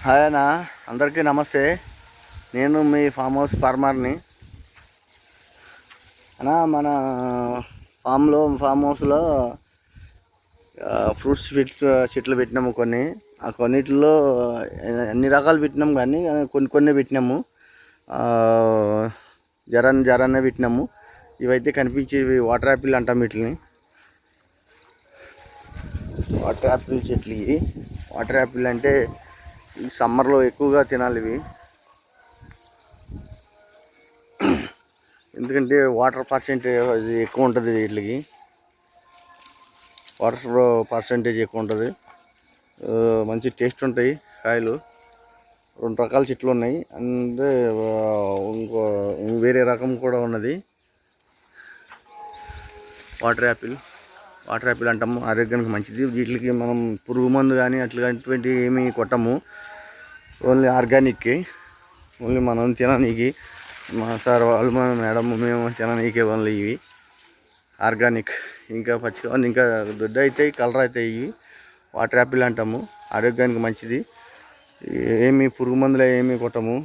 Hi అన్న, అందరికీ నమస్తే. నేను మీ ఫామ్ హౌస్ ఫార్మర్ని అన్న. మన ఫామ్ హౌస్లో ఫ్రూట్స్ చెట్లు పెట్టినాము కొన్ని. ఆ కొన్నిటిలో అన్ని రకాలు పెట్టినాము, కానీ కొన్ని పెట్టినాము. జరాన్నే పెట్టినాము. ఇవైతే కనిపించేవి వాటర్ యాపిల్ అంటాం వీటిని. వాటర్ యాపిల్ చెట్లు ఇవి. వాటర్ యాపిల్ అంటే ఈ సమ్మర్లో ఎక్కువగా తినాలి ఇవి, ఎందుకంటే వాటర్ పర్సెంటేజ్ ఎక్కువ ఉంటుంది వీటికి. వాటర్ పర్సెంటేజ్ ఎక్కువ ఉంటుంది, మంచి టేస్ట్ ఉంటాయి కాయలు. 2 రకాల చెట్లు ఉన్నాయి, అంటే ఇంకో వేరే రకం కూడా ఉన్నది. వాటర్ యాపిల్ అంటాము, ఆరోగ్యానికి మంచిది. వీటికి మనం పురుగు మందు కానీ అట్లాంటివి ఏమీ కొట్టము, ఓన్లీ ఆర్గానిక్కి. ఓన్లీ మనం తిననీకి, మా సార్ వాళ్ళు, మా మేడం, మేము తిననీకే ఓన్లీ ఇవి ఆర్గానిక్. ఇంకా పచ్చిగా ఇంకా దొడ్డ అవుతాయి, కలర్ అవుతాయి. ఇవి వాటర్ యాపిల్ అంటాము, ఆరోగ్యానికి మంచిది. ఏమి పురుగు మందులు ఏమీ కొట్టము,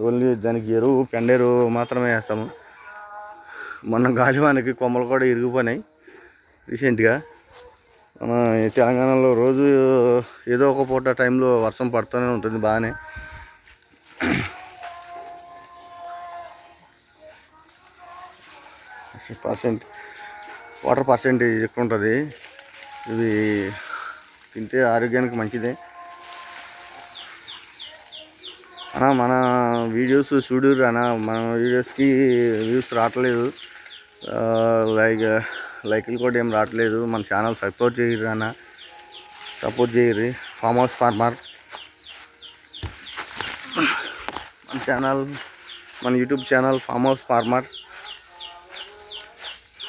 ఓన్లీ దానికి పెండ ఎరువు మాత్రమే వేస్తాము. మొన్న గాలివానకి కొమ్మలు కూడా ఇరిగిపోయినాయి రీసెంట్గా. మన తెలంగాణలో రోజు ఏదో ఒక పూట టైంలో వర్షం పడుతూనే ఉంటుంది బాగానే. వాటర్ పర్సెంటేజ్ ఎక్కువ ఉంటుంది. ఇవి తింటే ఆరోగ్యానికి మంచిదే అన్న. మన వీడియోస్ చూడుర్రు అన్న, మన వీడియోస్కి వ్యూస్ రావట్లేదు, లైక్లు కూడా ఏం రావట్లేదు. మన ఛానల్ సపోర్ట్ చేయరు అన్న, సపోర్ట్ చేయరు. ఫామ్ హౌస్ ఫార్మర్ మన YouTube channel farm house farmer.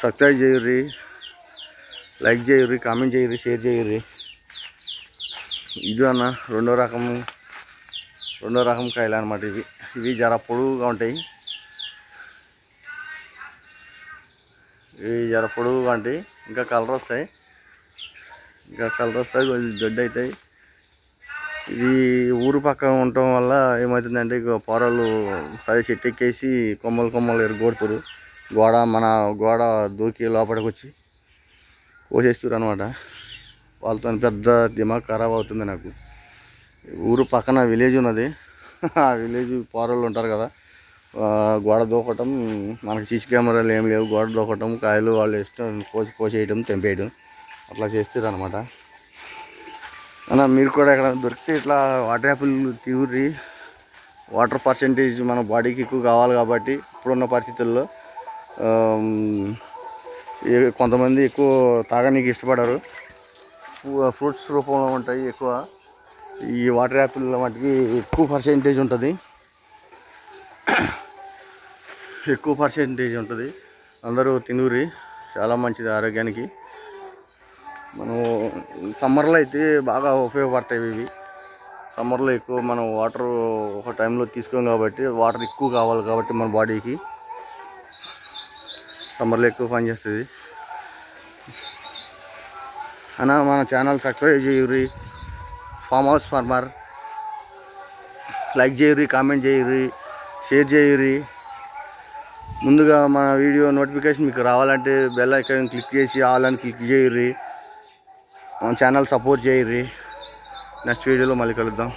Subscribe చేయర్రి, లైక్ చేయర్రి, కామెంట్ చేయర్రి, షేర్ చేయర్రి. ఇది అన్న రెండో రకం కాయలు అనమాట. ఇవి జర పొడుగుగా ఉంటాయి. ఇంకా కలర్ వస్తాయి, కొంచెం దొడ్డ అవుతాయి. ఇది ఊరు పక్కన ఉండటం వల్ల ఏమవుతుందంటే, ఇక పొరలు చెట్టు ఎక్కేసి కొమ్మలు ఎరగొడుతురు. మన గోడ దూకి లోపలికి వచ్చి కోసేస్తారు అనమాట. వాళ్ళతో పెద్ద దిమాగ్ ఖరాబ్ అవుతుంది నాకు. ఊరు పక్కన విలేజ్ ఉన్నది, ఆ విలేజ్ పొరలు ఉంటారు కదా, గోడ దూకటం. మనకి సీసీ కెమెరాలు ఏం లేవు, గోడ దూకటం, కాయలు వాళ్ళు ఇష్టం కోసేయటం, తెంపేయడం, అట్లా చేస్తారు అనమాట. అన్న మీరు కూడా ఎక్కడ దొరికితే ఇట్లా వాటర్ యాపిల్ తీవుర్రి. వాటర్ పర్సెంటేజ్ మన బాడీకి ఎక్కువ కావాలి కాబట్టి ఇప్పుడున్న పరిస్థితుల్లో కొంతమంది ఎక్కువ తాగనీకి ఇష్టపడరు. ఫ్రూట్స్ రూపంలో ఉంటాయి ఎక్కువ. ఈ వాటర్ యాపిల్ మటుకి ఎక్కువ పర్సెంటేజ్ ఉంటుంది. అందరూ తినూరి, చాలా మంచిది ఆరోగ్యానికి. మనం సమ్మర్లో అయితే బాగా ఉపయోగపడతాయి ఇవి. సమ్మర్లో ఎక్కువ మనం వాటర్ ఒక టైంలో తీసుకోం కాబట్టి, వాటర్ ఎక్కువ కావాలి కాబట్టి మన బాడీకి సమ్మర్లో ఎక్కువ పనిచేస్తుంది అన్న. మన ఛానల్ సబ్స్క్రైబ్ చేయర్రి, ఫామ్ హౌస్ ఫార్మర్. లైక్ చేయర్రి, కామెంట్ చేయర్రి, షేర్ చేయర్రి. ముందుగా మన వీడియో నోటిఫికేషన్ మీకు రావాలంటే బెల్ ఐకాన్ క్లిక్ చేసి ఆల్ అని క్లిక్ చేయర్రి. మన ఛానల్ సపోర్ట్ చేయర్రి. నెక్స్ట్ వీడియోలో మళ్ళీ కలుద్దాం.